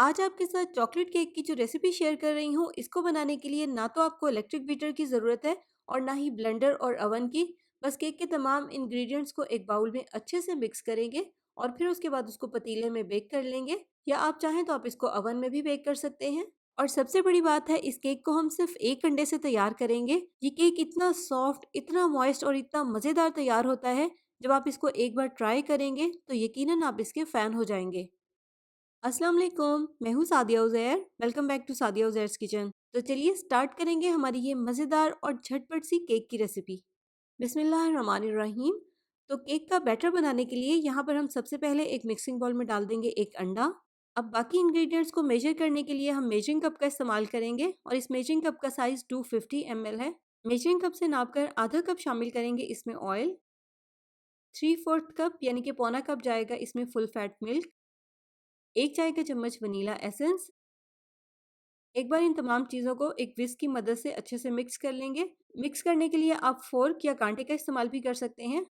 आज आपके साथ चॉकलेट केक की जो रेसिपी शेयर कर रही हूँ, इसको बनाने के लिए ना तो आपको इलेक्ट्रिक बीटर की ज़रूरत है और ना ही ब्लेंडर और ओवन की। बस केक के तमाम इंग्रेडिएंट्स को एक बाउल में अच्छे से मिक्स करेंगे और फिर उसके बाद उसको पतीले में बेक कर लेंगे, या आप चाहें तो आप इसको ओवन में भी बेक कर सकते हैं। और सबसे बड़ी बात है, इस केक को हम सिर्फ 1 घंटे से तैयार करेंगे। ये केक इतना सॉफ्ट, इतना मॉइस्ट और इतना मज़ेदार तैयार होता है, जब आप इसको एक बार ट्राई करेंगे तो यकीनन आप इसके फ़ैन हो जाएँगे। अस्सलाम वालेकुम, मैं हूँ Sadia Uzair. Welcome back to Sadia Uzair's kitchen. तो चलिए स्टार्ट करेंगे हमारी ये मज़ेदार और झटपट सी केक की रेसिपी। बिस्मिल्लाहिर्रहमानिर्रहीम। तो केक का बैटर बनाने के लिए यहाँ पर हम सबसे पहले एक मिक्सिंग बाउल में डाल देंगे एक अंडा। अब बाकी इंग्रेडिएंट्स को मेजर करने के लिए हम मेजरिंग कप का इस्तेमाल करेंगे और इस मेजरिंग कप का साइज़ 250 ml है। मेजरिंग कप से नापकर आधा कप शामिल करेंगे इसमें ऑयल। 3/4 कप यानी कि पौना कप जाएगा इसमें फुल फैट मिल्क। 1 चाय का चम्मच वनीला एसेंस। एक बार इन तमाम चीज़ों को एक विस्क की मदद से अच्छे से मिक्स कर लेंगे। मिक्स करने के लिए आप फोर्क या कांटे का इस्तेमाल भी कर सकते हैं।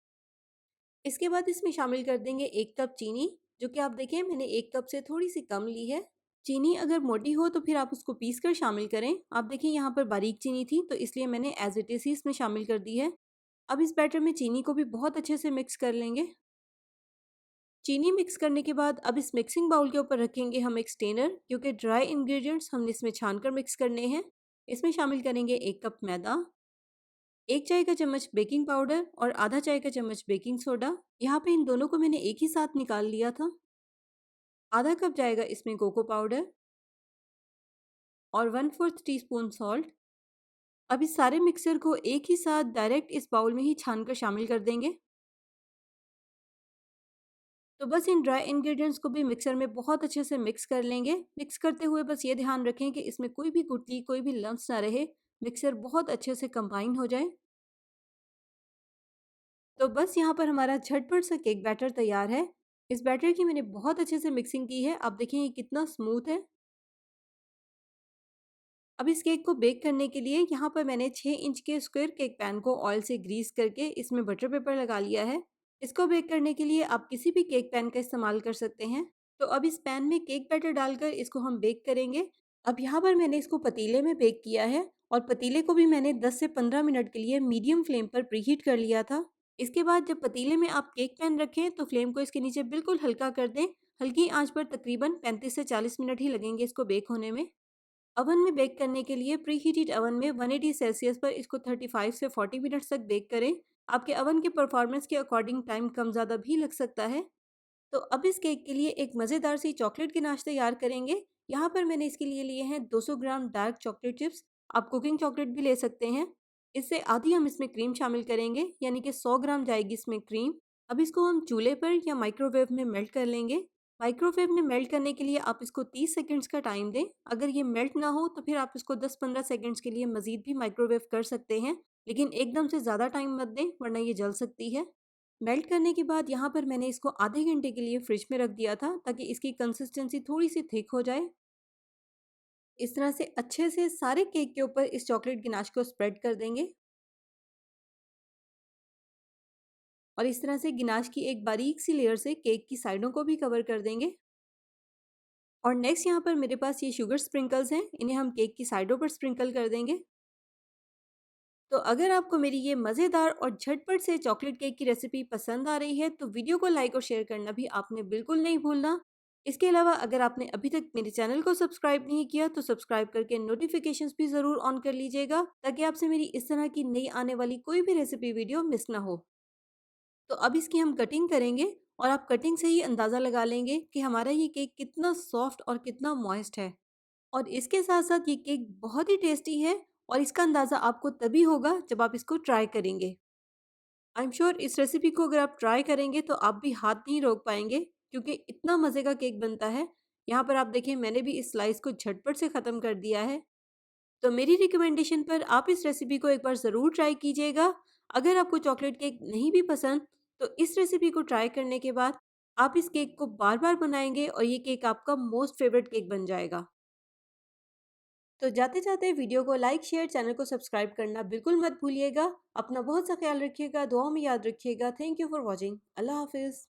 इसके बाद इसमें शामिल कर देंगे 1 कप चीनी, जो कि आप देखें मैंने 1 कप से थोड़ी सी कम ली है। चीनी अगर मोटी हो तो फिर आप उसको पीस कर शामिल करें। आप देखें यहाँ पर बारीक चीनी थी तो इसलिए मैंने एज इट इज़ ही इसमें शामिल कर दी है। अब इस बैटर में चीनी को भी बहुत अच्छे से मिक्स कर लेंगे। चीनी मिक्स करने के बाद अब इस मिक्सिंग बाउल के ऊपर रखेंगे हम एक स्टेनर, क्योंकि ड्राई इंग्रेडिएंट्स हमने इसमें छानकर मिक्स करने हैं। इसमें शामिल करेंगे 1 कप मैदा, 1 चाय का चम्मच बेकिंग पाउडर और आधा चाय का चम्मच बेकिंग सोडा। यहाँ पे इन दोनों को मैंने एक ही साथ निकाल लिया था। आधा कप जाएगा इसमें कोको पाउडर और 1/4 टीस्पून सॉल्ट। अब इस सारे मिक्सर को एक ही साथ डायरेक्ट इस बाउल में ही छानकर शामिल कर देंगे। तो बस इन ड्राई इंग्रेडिएंट्स को भी मिक्सर में बहुत अच्छे से मिक्स कर लेंगे। मिक्स करते हुए बस ये ध्यान रखें कि इसमें कोई भी गुठली, कोई भी लम्प्स ना रहे। मिक्सर बहुत अच्छे से कंबाइन हो जाए। तो बस यहाँ पर हमारा झटपट सा केक बैटर तैयार है। इस बैटर की मैंने बहुत अच्छे से मिक्सिंग की है। आप देखें ये कितना स्मूथ है। अब इस केक को बेक करने के लिए यहाँ पर मैंने 6 इंच के स्क्वायर केक पैन को ऑयल से ग्रीस करके इसमें बटर पेपर लगा लिया है। इसको बेक करने के लिए आप किसी भी केक पैन का इस्तेमाल कर सकते हैं। तो अब इस पैन में केक बैटर डालकर इसको हम बेक करेंगे। अब यहाँ पर मैंने इसको पतीले में बेक किया है और पतीले को भी मैंने 10 से 15 मिनट के लिए मीडियम फ्लेम पर प्रीहीट कर लिया था। इसके बाद जब पतीले में आप केक पैन रखें तो फ्लेम को इसके नीचे बिल्कुल हल्का कर दें। हल्की आंच पर तकरीबन 35 से 40 मिनट ही लगेंगे इसको बेक होने में। ओवन में बेक करने के लिए प्री हीटेड ओवन में 180 सेल्सियस पर इसको 35 से 40 मिनट्स तक बेक करें। आपके ओवन के परफॉर्मेंस के अकॉर्डिंग टाइम कम ज़्यादा भी लग सकता है। तो अब इस केक के लिए एक मज़ेदार सी चॉकलेट की नाश तैयार करेंगे। यहाँ पर मैंने इसके लिए लिए हैं 200 ग्राम डार्क चॉकलेट चिप्स। आप कुकिंग चॉकलेट भी ले सकते हैं। इससे आधी हम इसमें क्रीम शामिल करेंगे, यानी कि 100 ग्राम जाएगी इसमें क्रीम। अब इसको हम चूल्हे पर या माइक्रोवेव में मेल्ट कर लेंगे। माइक्रोवेव में मेल्ट करने के लिए आप इसको 30 सेकंड्स का टाइम दें। अगर ये मेल्ट ना हो तो फिर आप इसको 10-15 सेकंड्स के लिए मज़ीद भी माइक्रोवेव कर सकते हैं, लेकिन एकदम से ज़्यादा टाइम मत दें वरना ये जल सकती है। मेल्ट करने के बाद यहाँ पर मैंने इसको आधे घंटे के लिए फ्रिज में रख दिया था, ताकि इसकी कंसिस्टेंसी थोड़ी सी थिक हो जाए। इस तरह से अच्छे से सारे केक के ऊपर इस चॉकलेट गिनाश को स्प्रेड कर देंगे और इस तरह से गिनाश की एक बारीक सी लेयर से केक की साइडों को भी कवर कर देंगे। और नेक्स्ट यहाँ पर मेरे पास ये शुगर स्प्रिंकल्स हैं, इन्हें हम केक की साइडों पर स्प्रिंकल कर देंगे। तो अगर आपको मेरी ये मज़ेदार और झटपट से चॉकलेट केक की रेसिपी पसंद आ रही है तो वीडियो को लाइक और शेयर करना भी आपने बिल्कुल नहीं भूलना। इसके अलावा अगर आपने अभी तक मेरे चैनल को सब्सक्राइब नहीं किया तो सब्सक्राइब करके नोटिफिकेशंस भी ज़रूर ऑन कर लीजिएगा, ताकि आपसे मेरी इस तरह की नई आने वाली कोई भी रेसिपी वीडियो मिस ना हो। तो अब इसकी हम कटिंग करेंगे और आप कटिंग से ही अंदाज़ा लगा लेंगे कि हमारा ये केक कितना सॉफ्ट और कितना मॉइस्ट है। और इसके साथ-साथ ये केक बहुत ही टेस्टी है और इसका अंदाज़ा आपको तभी होगा जब आप इसको ट्राई करेंगे। आई एम श्योर इस रेसिपी को अगर आप ट्राई करेंगे तो आप भी हाथ नहीं रोक पाएँगे, क्योंकि इतना मज़े का केक बनता है। यहाँ पर आप देखें मैंने भी इस स्लाइस को झटपट से ख़त्म कर दिया है। तो मेरी रिकमेंडेशन पर आप इस रेसिपी को एक बार ज़रूर ट्राई कीजिएगा। अगर आपको चॉकलेट केक नहीं भी पसंद तो इस रेसिपी को ट्राई करने के बाद आप इस केक को बार-बार बनाएँगे और ये केक आपका मोस्ट फ़ेवरेट केक बन जाएगा। तो जाते-जाते वीडियो को लाइक, शेयर, चैनल को सब्सक्राइब करना बिल्कुल मत भूलिएगा। अपना बहुत सा ख्याल रखिएगा, दुआओं में याद रखिएगा। Thank you for watching. अल्लाह हाफ़िज़।